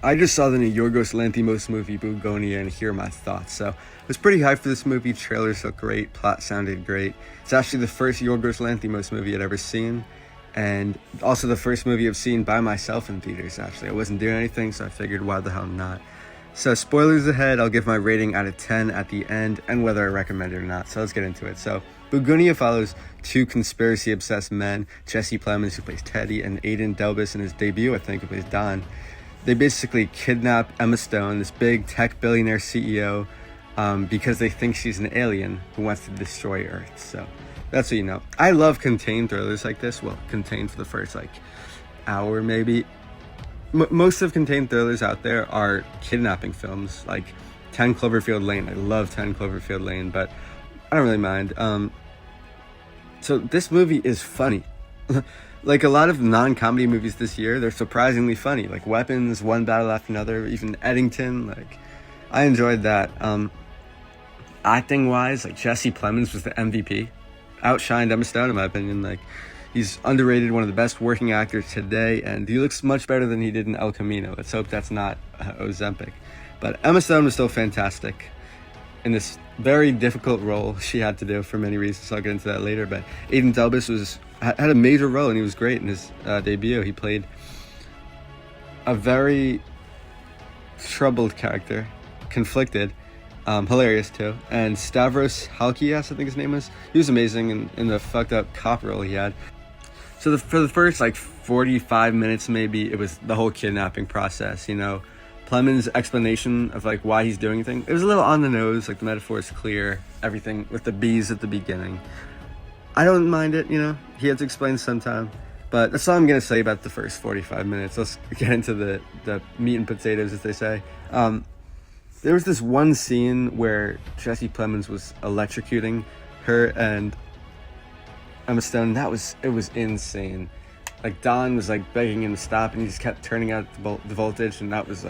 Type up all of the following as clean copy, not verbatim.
I just saw the new Yorgos Lanthimos movie Bugonia, and here are my thoughts. So I was pretty hyped for this movie. Trailers looked great, plot sounded great. It's actually the first Yorgos Lanthimos movie I'd ever seen, and also the first movie I've seen by myself in theaters. Actually, I wasn't doing anything, so I figured why the hell not. So spoilers ahead, I'll give my rating out of 10 at the end, and whether I recommend it or not. So let's get into it. So Bugonia follows two conspiracy-obsessed men, Jesse Plemons, who plays Teddy, and Aidan Delbus in his debut, I think, who plays Don. They basically kidnap Emma Stone, this big tech billionaire CEO, because they think she's an alien who wants to destroy Earth. So that's what you know. I love contained thrillers like this. Well, contained for the first hour maybe. Most of contained thrillers out there are kidnapping films, like 10 Cloverfield Lane. I love 10 Cloverfield Lane, but I don't really mind. So this movie is funny. Like a lot of non-comedy movies this year, they're surprisingly funny. Like Weapons, One Battle After Another, even Eddington. Like, I enjoyed that. Acting-wise, like Jesse Plemons was the MVP. Outshined Emma Stone, in my opinion. Like, he's underrated, one of the best working actors today, and he looks much better than he did in El Camino. Let's hope that's not Ozempic. But Emma Stone was still fantastic in this very difficult role she had to do for many reasons. I'll get into that later. But Aidan Delbus had a major role, and he was great in his debut. He played a very troubled character, conflicted, hilarious too. And Stavros Halkias, I think his name was, he was amazing in the fucked up cop role he had. So for the first 45 minutes maybe, it was the whole kidnapping process, you know. Plemons' explanation of why he's doing things, it was a little on the nose. The metaphor is clear, everything with the bees at the beginning. I don't mind it, you know. He had to explain sometime, but that's all I'm gonna say about the first 45 minutes. Let's get into the meat and potatoes, as they say. There was this one scene where Jesse Plemons was electrocuting her and Emma Stone. It was insane. Don was begging him to stop, and he just kept turning out the voltage, and that was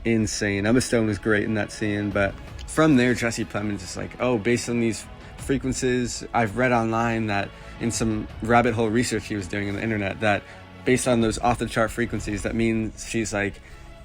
insane. Emma Stone was great in that scene, but from there, Jesse Plemons is based on these frequencies, I've read online that in some rabbit hole research he was doing on the internet, that based on those off the chart frequencies, that means she's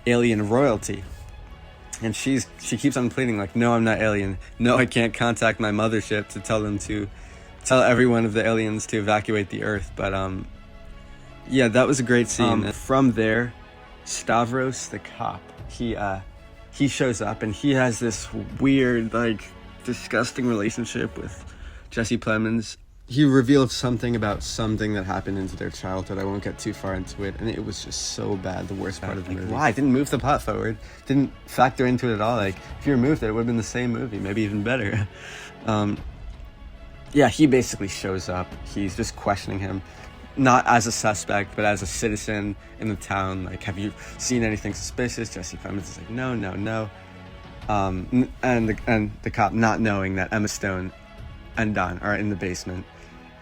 alien royalty. And she keeps on pleading no, I'm not alien. No, I can't contact my mothership to tell every one of the aliens to evacuate the Earth. But yeah, that was a great scene. From there, Stavros the cop, he shows up, and he has this weird disgusting relationship with Jesse Plemons. He revealed something about something that happened into their childhood. I won't get too far into it, and it was just so bad. The worst part of the movie. Why? It didn't move the plot forward. Didn't factor into it at all. If you removed it, it would have been the same movie, maybe even better. Yeah, he basically shows up. He's just questioning him, not as a suspect, but as a citizen in the town. Have you seen anything suspicious? Jesse Plemons is no. And the cop, not knowing that Emma Stone and Don are in the basement.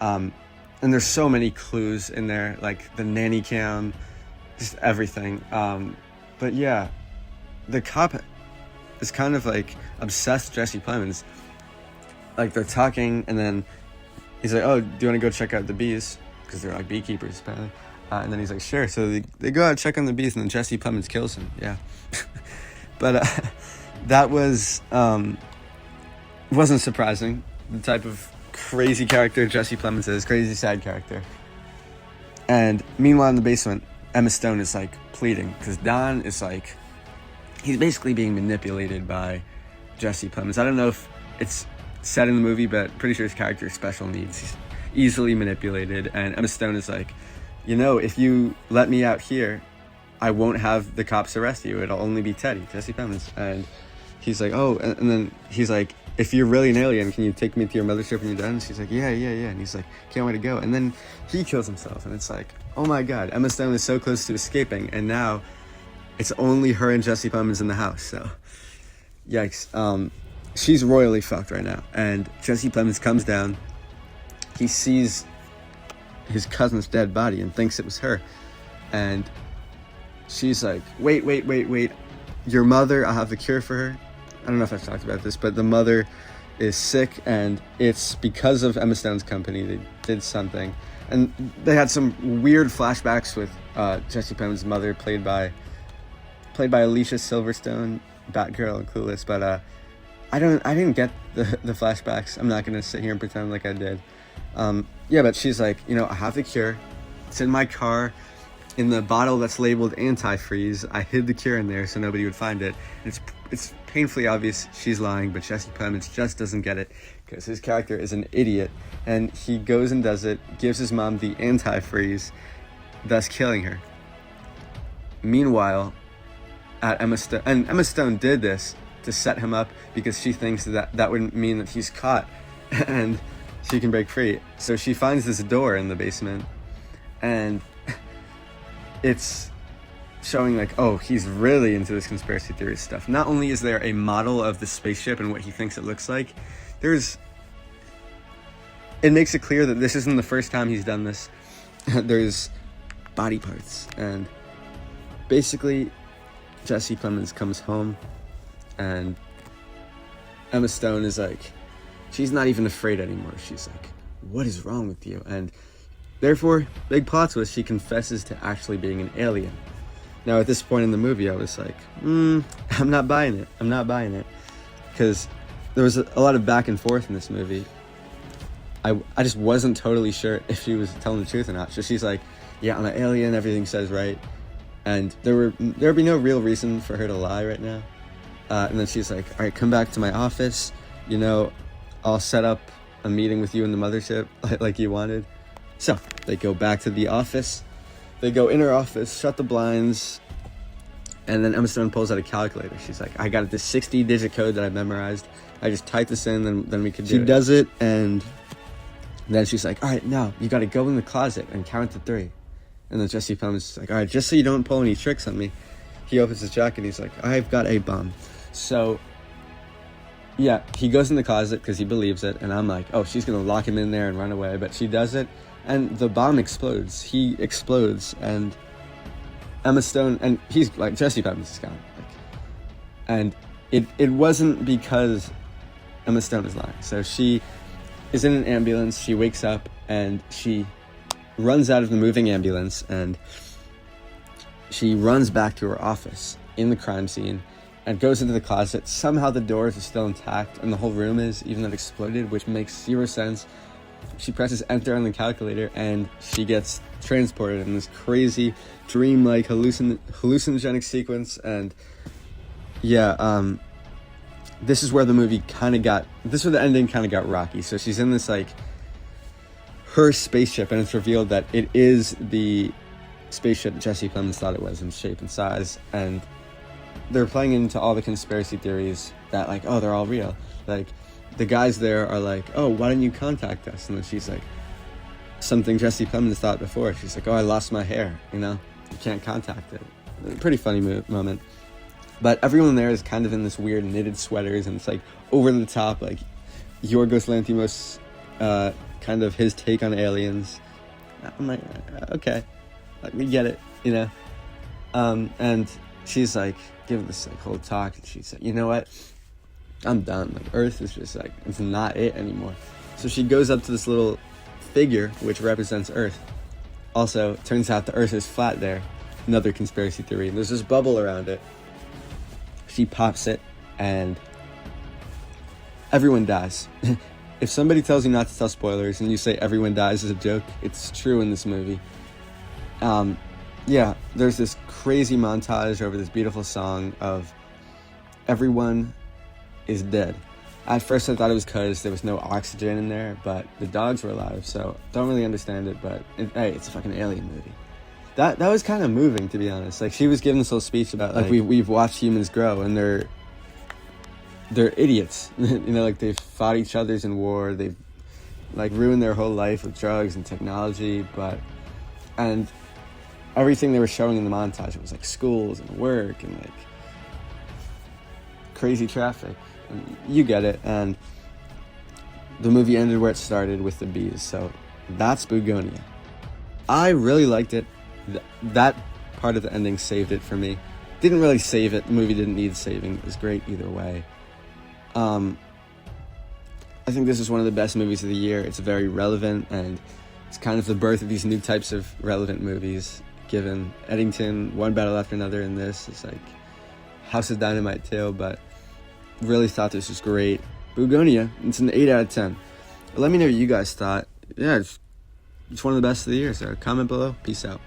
And there's so many clues in there, the nanny cam, just everything. But yeah, the cop is kind of obsessed with Jesse Plemons. They're talking, and then he's oh, do you want to go check out the bees? Because they're beekeepers, apparently. And then he's sure. So they go out and check on the bees, and then Jesse Plemons kills him. Yeah. But that wasn't surprising. The type of crazy character Jesse Plemons is, crazy sad character. And meanwhile in the basement, Emma Stone is pleading, because Don is he's basically being manipulated by Jesse Plemons. I don't know if it's said in the movie, but pretty sure his character is special needs. He's easily manipulated, and Emma Stone is if you let me out here, I won't have the cops arrest you. It'll only be Teddy, Jesse Plemons. And he's oh, and then he's if you're really an alien, can you take me to your mothership when you're done? And she's yeah. And he's can't wait to go. And then he kills himself, and it's oh my God, Emma Stone is so close to escaping, and now it's only her and Jesse Plemons in the house. So, yikes. She's royally fucked right now. And Jesse Plemons comes down. He sees his cousin's dead body and thinks it was her. And she's wait. Your mother, I'll have the cure for her. I don't know if I've talked about this, but the mother is sick, and it's because of Emma Stone's company. They did something. And they had some weird flashbacks with Jesse Plemons' mother, played by played by Alicia Silverstone, Batgirl and Clueless, but I didn't get the flashbacks. I'm not gonna sit here and pretend like I did. Yeah, but she's like, I have the cure. It's in my car, in the bottle that's labeled antifreeze. I hid the cure in there so nobody would find it. It's painfully obvious she's lying, but Jesse Plemons just doesn't get it because his character is an idiot, and he goes and does it, gives his mom the antifreeze, thus killing her. Meanwhile, Emma Stone did this to set him up because she thinks that would mean that he's caught and she can break free. So she finds this door in the basement, and it's showing like, oh, he's really into this conspiracy theory stuff. Not only is there a model of the spaceship and what he thinks it looks like, it makes it clear that this isn't the first time he's done this. There's body parts, and basically Jesse Plemons comes home, and Emma Stone is like, she's not even afraid anymore. She's like, what is wrong with you? And therefore, big plot twist, she confesses to actually being an alien. Now, at this point in the movie, I was like, I'm not buying it. Because there was a lot of back and forth in this movie. I just wasn't totally sure if she was telling the truth or not. So she's like, yeah, I'm an alien, everything says right. And there would be no real reason for her to lie right now. And then she's like, all right, come back to my office. I'll set up a meeting with you in the mothership like you wanted. So they go back to the office. They go in her office, shut the blinds, and then Emma Stone pulls out a calculator. She's like, I got this 60-digit code that I memorized. I just type this in, then we could do it. She does it, and then she's like, all right, now you got to go in the closet and count to 3. And then Jesse Plemons is like, all right, just so you don't pull any tricks on me. He opens his jacket, and he's like, I've got a bomb. So, yeah, he goes in the closet because he believes it, and I'm like, oh, she's going to lock him in there and run away. But she does it, and the bomb explodes. He explodes, and Emma Stone, and he's like, Jesse Plemons is gone. And it wasn't because Emma Stone is lying. So she is in an ambulance, she wakes up, and she runs out of the moving ambulance, and she runs back to her office in the crime scene and goes into the closet. Somehow the doors are still intact, and the whole room is, even though it exploded, which makes zero sense. She presses enter on the calculator, and she gets transported in this crazy, dream-like, hallucinogenic sequence. And yeah, this is where the movie this is where the ending kind of got rocky. So she's in this, like, her spaceship, and it's revealed that it is the spaceship Jesse Plemons thought it was in shape and size, and they're playing into all the conspiracy theories that, like, oh, they're all real. Like, the guys there are like, oh, why didn't you contact us? And then she's like, something Jesse Plemons thought before. She's like, oh, I lost my hair, you can't contact it. Pretty funny moment. But everyone there is kind of in this weird knitted sweaters, and it's like over the top, like Yorgos Lanthimos, kind of his take on aliens. I'm like, okay, we get it, and she's like giving this like whole talk, and she's like, you know what? I'm done. Like, Earth is just like, it's not it anymore. So she goes up to this little figure which represents Earth. Also, turns out the Earth is flat there. Another conspiracy theory. And there's this bubble around it. She pops it, and everyone dies. If somebody tells you not to tell spoilers and you say everyone dies as a joke, it's true in this movie. Yeah, there's this crazy montage over this beautiful song of everyone is dead. At first I thought it was because there was no oxygen in there, but the dogs were alive, so don't really understand it, but hey, it's a fucking alien movie. That was kind of moving, to be honest. Like, she was giving this little speech about, like, we've watched humans grow, and they're idiots. Like, they've fought each other's in war, they've, like, ruined their whole life with drugs and technology, and everything they were showing in the montage, it was, like, schools and work and, like, crazy traffic. And you get it. And the movie ended where it started, with the bees. So that's Bugonia. I really liked it. That part of the ending saved it for me. Didn't really save it. The movie didn't need saving. It was great either way. I think this is one of the best movies of the year. It's very relevant, and it's kind of the birth of these new types of relevant movies. given. Eddington, one battle after another in this. It's like House of Dynamite too, but really thought this was great. Bugonia, it's an 8 out of 10. Let me know what you guys thought. Yeah, it's one of the best of the year, so comment below. Peace out.